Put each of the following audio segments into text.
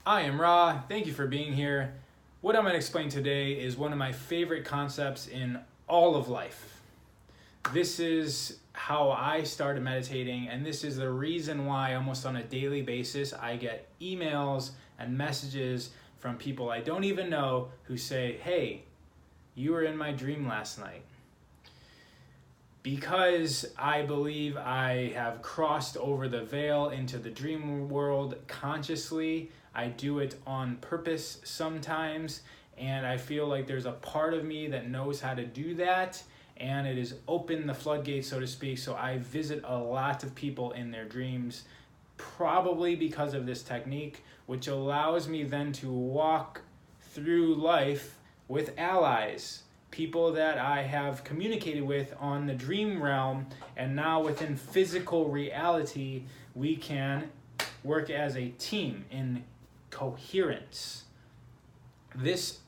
I am Ra. Thank you for being here. What I'm going to explain today is one of my favorite concepts in all of life. This is how I started meditating, and this is the reason why almost on a daily basis I get emails and messages from people I don't even know who say, "Hey, you were in my dream last night." Because I believe I have crossed over the veil into the dream world consciously, I do it on purpose sometimes, and I feel like there's a part of me that knows how to do that, and it has opened the floodgates, so to speak, so I visit a lot of people in their dreams, probably because of this technique, which allows me then to walk through life with allies, people that I have communicated with on the dream realm, and now within physical reality, we can work as a team in coherence. This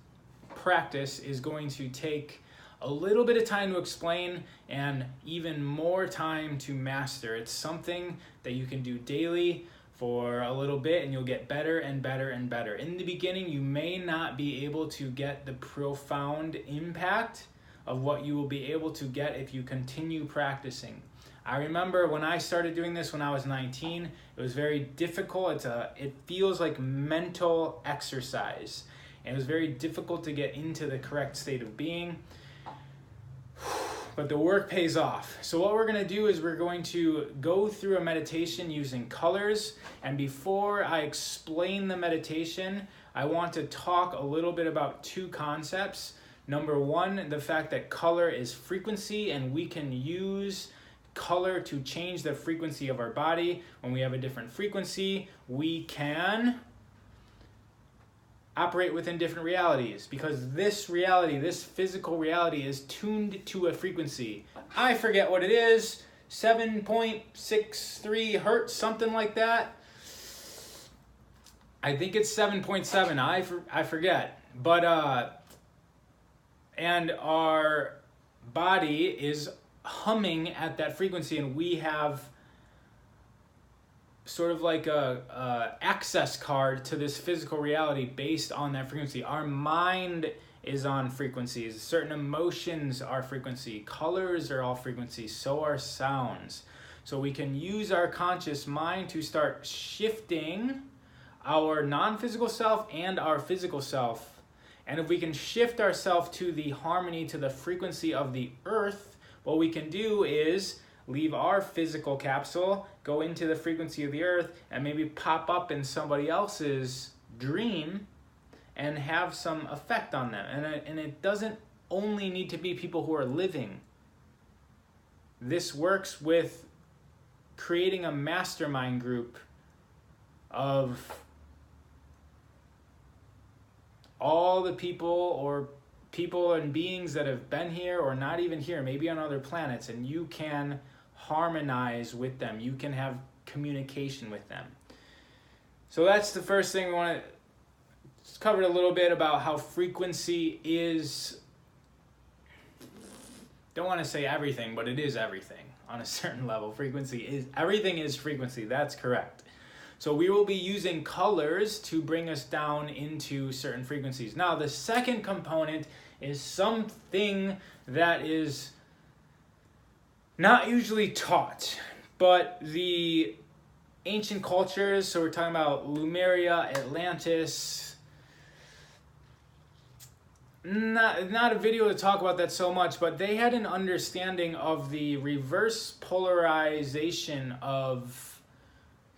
practice is going to take a little bit of time to explain and even more time to master. It's something that you can do daily for a little bit and you'll get better and better and better. In the beginning, you may not be able to get the profound impact of what you will be able to get if you continue practicing. I remember when I started doing this when I was 19, it was very difficult. It feels like mental exercise. And it was very difficult to get into the correct state of being. But the work pays off. So what we're going to do is we're going to go through a meditation using colors. And before I explain the meditation, I want to talk a little bit about two concepts. Number one, the fact that color is frequency, and we can use color to change the frequency of our body. When we have a different frequency, we can operate within different realities, because this reality, this physical reality, is tuned to a frequency. I forget what it is, 7.63 hertz, something like that. I think it's 7.7, I forget. But, and our body is humming at that frequency, and we have sort of like a access card to this physical reality based on that frequency. Our mind is on frequencies. Certain emotions are frequency. Colors are all frequencies. So are sounds. So we can use our conscious mind to start shifting our non-physical self and our physical self. And if we can shift ourselves to the harmony, to the frequency of the earth, what we can do is leave our physical capsule, go into the frequency of the earth, and maybe pop up in somebody else's dream and have some effect on them. And it doesn't only need to be people who are living. This works with creating a mastermind group of all the people and beings that have been here or not even here, maybe on other planets, and you can harmonize with them. You can have communication with them. So that's the first thing we want to cover, a little bit about how frequency is, don't want to say everything, but it is everything on a certain level. Everything is frequency. That's correct. So we will be using colors to bring us down into certain frequencies. Now, the second component is something that is not usually taught, but the ancient cultures, so we're talking about Lemuria, Atlantis, not a video to talk about that so much, but they had an understanding of the reverse polarization of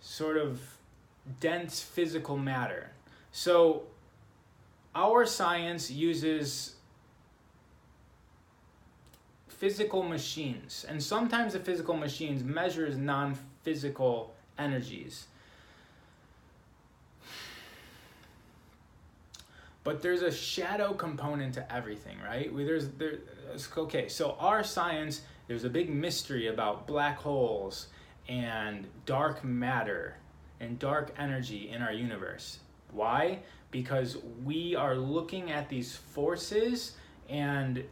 sort of dense physical matter. So our science uses physical machines, and sometimes the physical machines measures non-physical energies. But there's a shadow component to everything, right? Okay, so our science, there's a big mystery about black holes and dark matter and dark energy in our universe. Why? Because we are looking at these forces and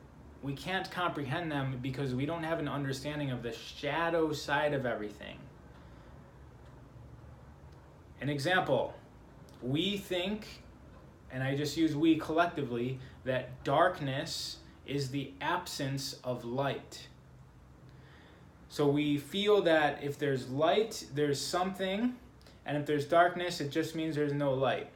we can't comprehend them because we don't have an understanding of the shadow side of everything. An example, we think, and I just use we collectively, that darkness is the absence of light. So we feel that if there's light, there's something, and if there's darkness, it just means there's no light.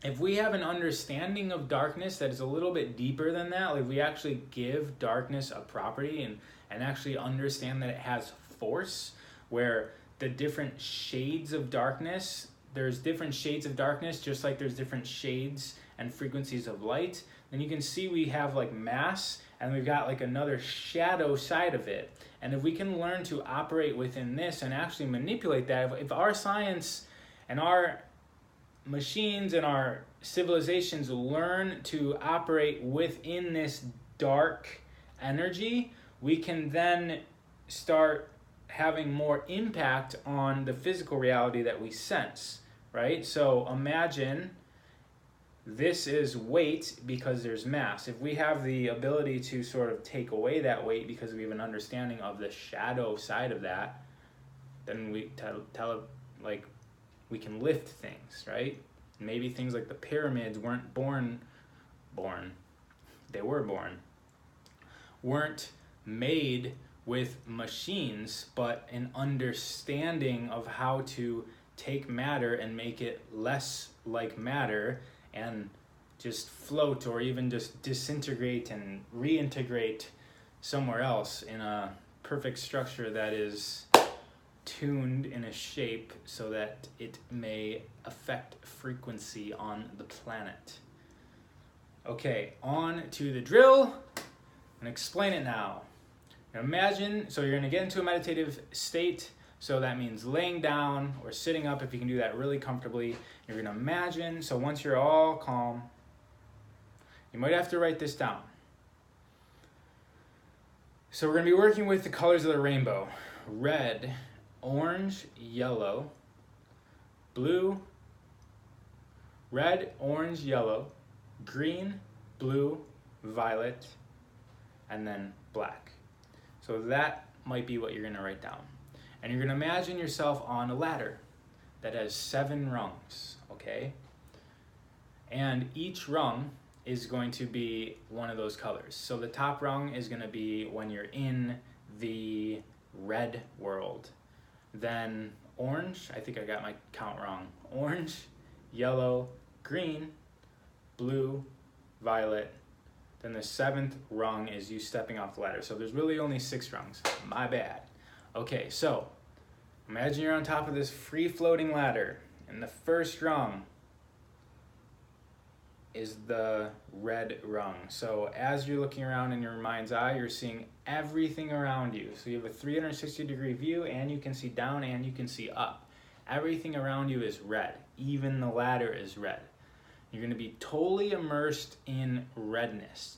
If we have an understanding of darkness that is a little bit deeper than that, like we actually give darkness a property and actually understand that it has force, where the different shades of darkness, there's different shades of darkness, just like there's different shades and frequencies of light, then you can see we have like mass, and we've got like another shadow side of it. And if we can learn to operate within this and actually manipulate that, if our science and our machines and our civilizations learn to operate within this dark energy, we can then start having more impact on the physical reality that we sense, right? So imagine this is weight because there's mass. If we have the ability to sort of take away that weight because we have an understanding of the shadow side of that, then we like we can lift things, right? Maybe things like the pyramids weren't weren't made with machines, but an understanding of how to take matter and make it less like matter and just float, or even just disintegrate and reintegrate somewhere else in a perfect structure that is tuned in a shape so that it may affect frequency on the planet. Okay, on to the drill and explain it now. Now imagine, so you're going to get into a meditative state, so that means laying down or sitting up if you can do that really comfortably. You're going to imagine, so once you're all calm, you might have to write this down. So we're going to be working with the colors of the rainbow: red, orange, yellow, blue, red, orange, yellow, green, blue, violet, and then black. So that might be what you're going to write down. And you're going to imagine yourself on a ladder that has 7 rungs, okay? And each rung is going to be one of those colors. So the top rung is going to be when you're in the red world. Then orange, I think I got my count wrong. Orange, yellow, green, blue, violet. Then the 7th rung is you stepping off the ladder. So there's really only 6 rungs. My bad. Okay, so imagine you're on top of this free-floating ladder, and the first rung is the red rung. So as you're looking around in your mind's eye, you're seeing everything around you. So you have a 360-degree view, and you can see down and you can see up. Everything around you is red. Even the ladder is red. You're going to be totally immersed in redness.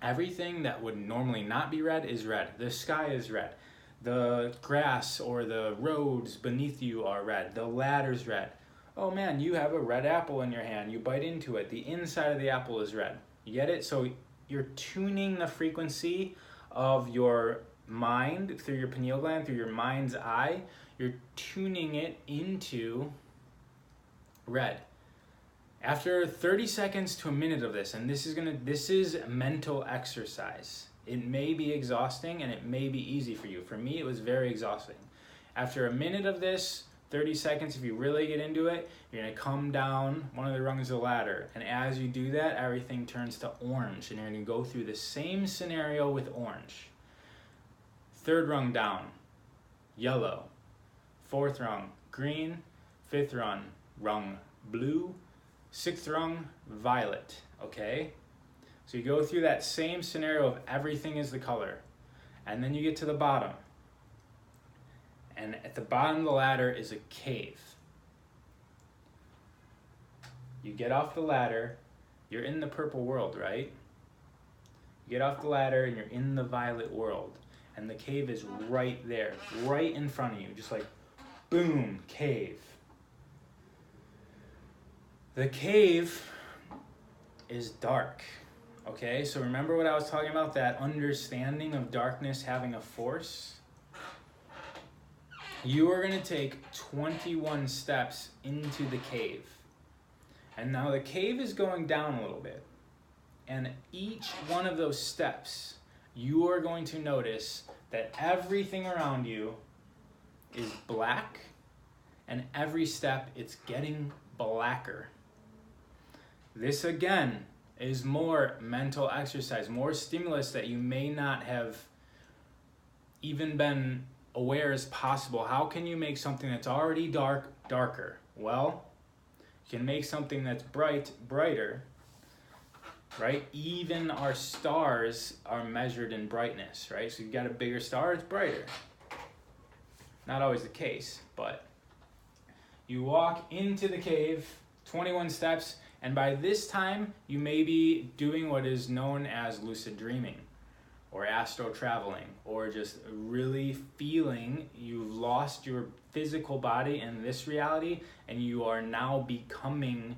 Everything that would normally not be red is red. The sky is red. The grass or the roads beneath you are red. The ladder's red. Oh man, you have a red apple in your hand. You bite into it. The inside of the apple is red. You get it? So you're tuning the frequency of your mind through your pineal gland, through your mind's eye. You're tuning it into red. After 30 seconds to a minute of this, and this is mental exercise. It may be exhausting and it may be easy for you. For me, it was very exhausting. After a minute of this, 30 seconds, if you really get into it, you're going to come down one of the rungs of the ladder. And as you do that, everything turns to orange. And you're going to go through the same scenario with orange. 3rd rung down, yellow. 4th rung, green. 5th rung, blue. 6th rung, violet. Okay? So you go through that same scenario of everything is the color. And then you get to the bottom. And at the bottom of the ladder is a cave. You get off the ladder, you're in the purple world, right? You get off the ladder and you're in the violet world. And the cave is right there, right in front of you. Just like, boom, cave. The cave is dark. Okay, so remember what I was talking about, that understanding of darkness having a force? You are going to take 21 steps into the cave. And now the cave is going down a little bit. And each one of those steps, you are going to notice that everything around you is black, and every step it's getting blacker. This again is more mental exercise, more stimulus that you may not have even been aware is possible. How can you make something that's already dark darker? Well, you can make something that's bright brighter, right? Even our stars are measured in brightness, right? So you've got a bigger star, it's brighter. Not always the case, but you walk into the cave, 21 steps, and by this time, you may be doing what is known as lucid dreaming, or astral traveling, or just really feeling you've lost your physical body in this reality, and you are now becoming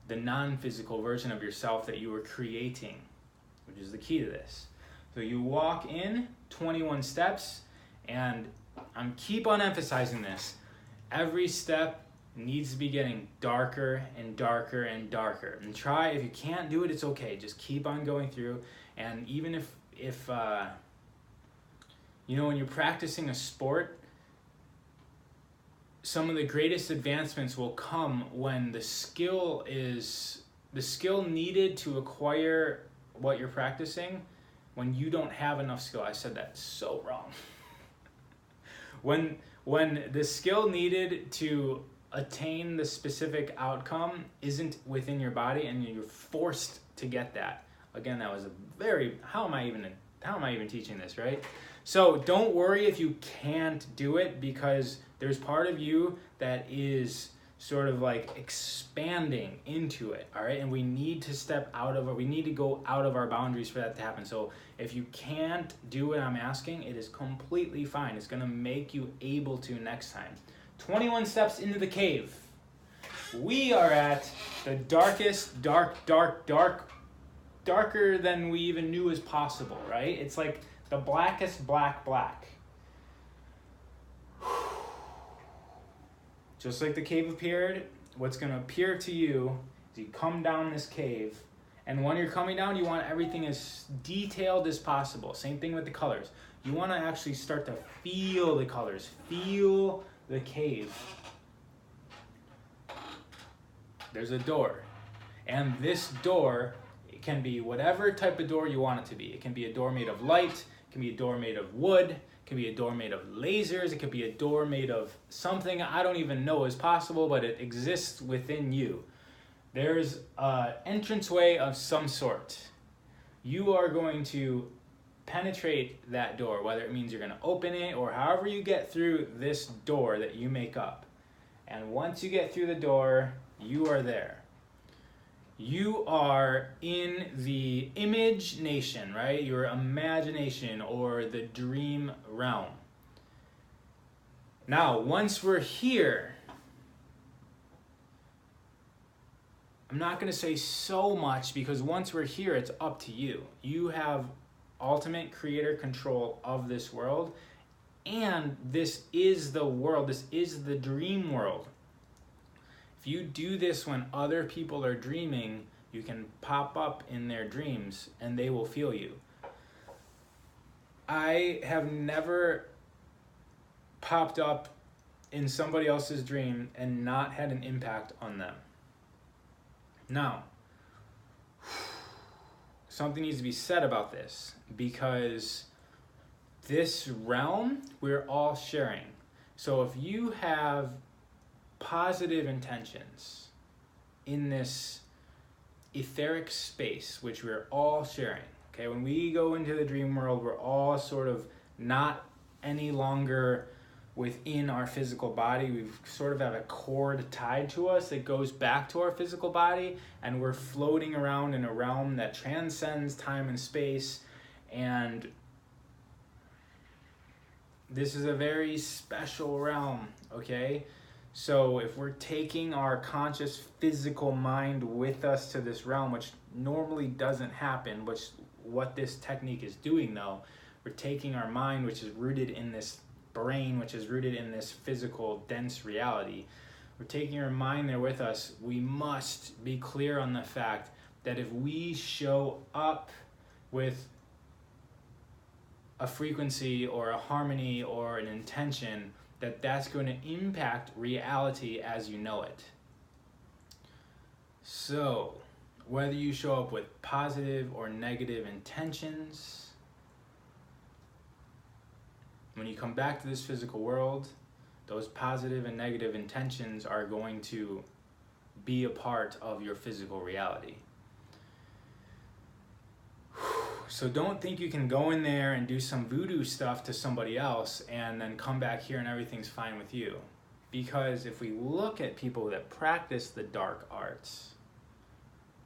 the non-physical version of yourself that you were creating, which is the key to this. So you walk in, 21 steps, and I'm keep on emphasizing this. Every step needs to be getting darker and darker and darker. And try, if you can't do it, it's okay. Just keep on going through. And even if you know, when you're practicing a sport, some of the greatest advancements will come when the skill needed to acquire what you're practicing, when you don't have enough skill. I said that so wrong. When the skill needed to attain the specific outcome isn't within your body and you're forced to get that. Again, that was a very, how am I even teaching this, right? So don't worry if you can't do it, because there's part of you that is sort of like expanding into it, all right? And we need to step out of it. We need to go out of our boundaries for that to happen. So if you can't do what I'm asking, it is completely fine. It's gonna make you able to next time. 21 steps into the cave. We are at the darkest, darker than we even knew was possible, right? It's like the blackest black. Just like the cave appeared, what's going to appear to you is you come down this cave, and when you're coming down, you want everything as detailed as possible. Same thing with the colors. You want to actually start to feel the colors, feel the cave. There's a door, and this door, it can be whatever type of door you want it to be. It can be a door made of light, it can be a door made of wood, it can be a door made of lasers, it could be a door made of something I don't even know is possible, but it exists within you. There's an entranceway of some sort. You are going to penetrate that door, whether it means you're going to open it or however you get through this door that you make up. And once you get through the door, you are there. You are in the image nation, right? Your imagination or the dream realm. Now, once we're here, I'm not going to say so much, because once we're here, it's up to you. You have ultimate creator control of this world, and this is the world. This is the dream world. If you do this when other people are dreaming, you can pop up in their dreams and they will feel you. I have never popped up in somebody else's dream and not had an impact on them. Now, something needs to be said about this, because this realm, we're all sharing. So if you have positive intentions in this etheric space, which we're all sharing, okay? When we go into the dream world, we're all sort of not any longer within our physical body. We sort of have a cord tied to us that goes back to our physical body, and we're floating around in a realm that transcends time and space. And this is a very special realm, okay? So if we're taking our conscious physical mind with us to this realm, which normally doesn't happen, which what this technique is doing though, we're taking our mind, which is rooted in this brain, which is rooted in this physical dense reality, we're taking our mind there with us, we must be clear on the fact that if we show up with a frequency or a harmony or an intention, that's going to impact reality as you know it. So, whether you show up with positive or negative intentions, when you come back to this physical world, those positive and negative intentions are going to be a part of your physical reality. So don't think you can go in there and do some voodoo stuff to somebody else and then come back here and everything's fine with you. Because if we look at people that practice the dark arts,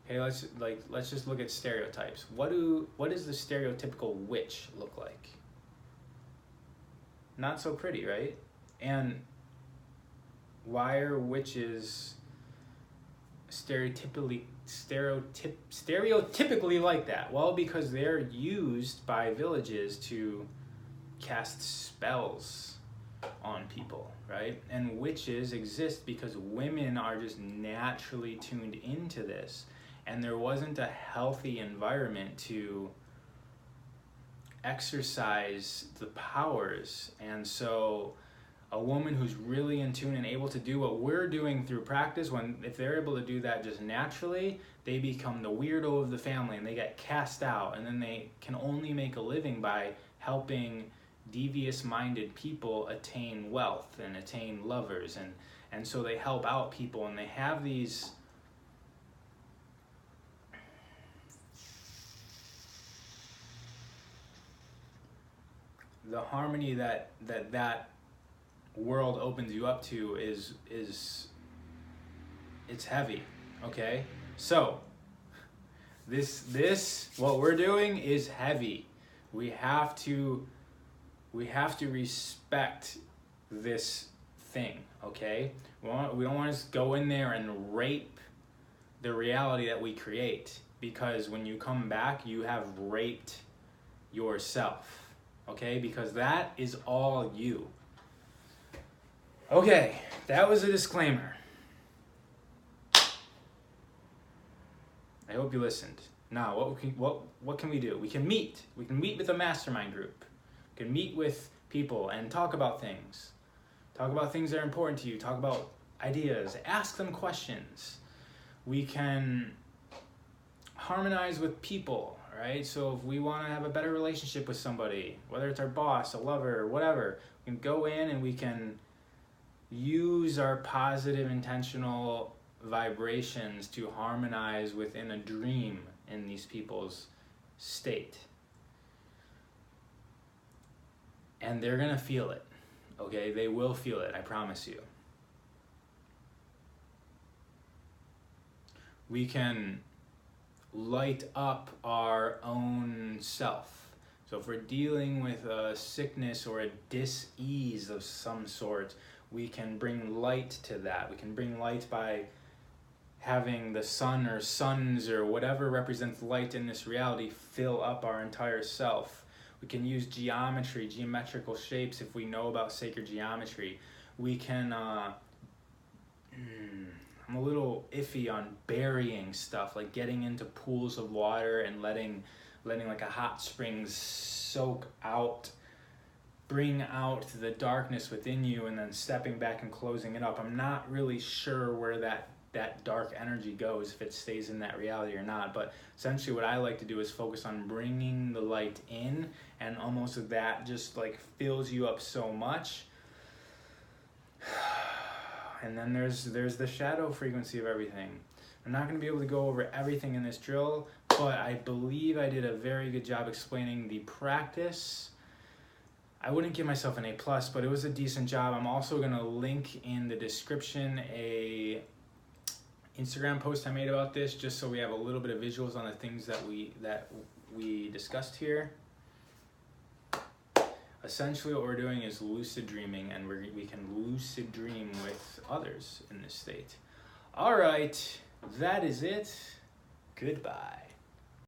okay, let's just look at stereotypes. What does the stereotypical witch look like? Not so pretty, right? And why are witches stereotypically like that? Well, because they're used by villages to cast spells on people, right? And witches exist because women are just naturally tuned into this, and there wasn't a healthy environment to exercise the powers. And so a woman who's really in tune and able to do what we're doing through practice, if they're able to do that just naturally, they become the weirdo of the family and they get cast out, and then they can only make a living by helping devious-minded people attain wealth and attain lovers, and so they help out people, and they have these the harmony that world opens you up to is it's heavy. Okay, so this what we're doing is heavy. We have to respect this thing. Okay, we don't want to just go in there and rape the reality that we create, because when you come back you have raped yourself. Okay, because that is all you. Okay, that was a disclaimer. I hope you listened. Now, what can we do? We can meet. We can meet with a mastermind group. We can meet with people and talk about things. Talk about things that are important to you. Talk about ideas. Ask them questions. We can harmonize with people, right? So if we want to have a better relationship with somebody, whether it's our boss, a lover, whatever, we can go in and we can use our positive intentional vibrations to harmonize within a dream in these people's state. And they're gonna feel it, okay? They will feel it, I promise you. We can light up our own self. So if we're dealing with a sickness or a dis-ease of some sort, we can bring light to that. We can bring light by having the sun or suns or whatever represents light in this reality fill up our entire self. We can use geometry, geometrical shapes if we know about sacred geometry. We can, I'm a little iffy on burying stuff, like getting into pools of water and letting like a hot spring soak out, bring out the darkness within you, and then stepping back and closing it up. I'm not really sure where that dark energy goes, if it stays in that reality or not, but essentially what I like to do is focus on bringing the light in, and almost that just like fills you up so much. And then there's the shadow frequency of everything. I'm not going to be able to go over everything in this drill, but I believe I did a very good job explaining the practice. I wouldn't give myself an A+, but it was a decent job. I'm also going to link in the description a Instagram post I made about this, just so we have a little bit of visuals on the things that we discussed here. Essentially what we're doing is lucid dreaming, and we can lucid dream with others in this state. All right, that is it. Goodbye.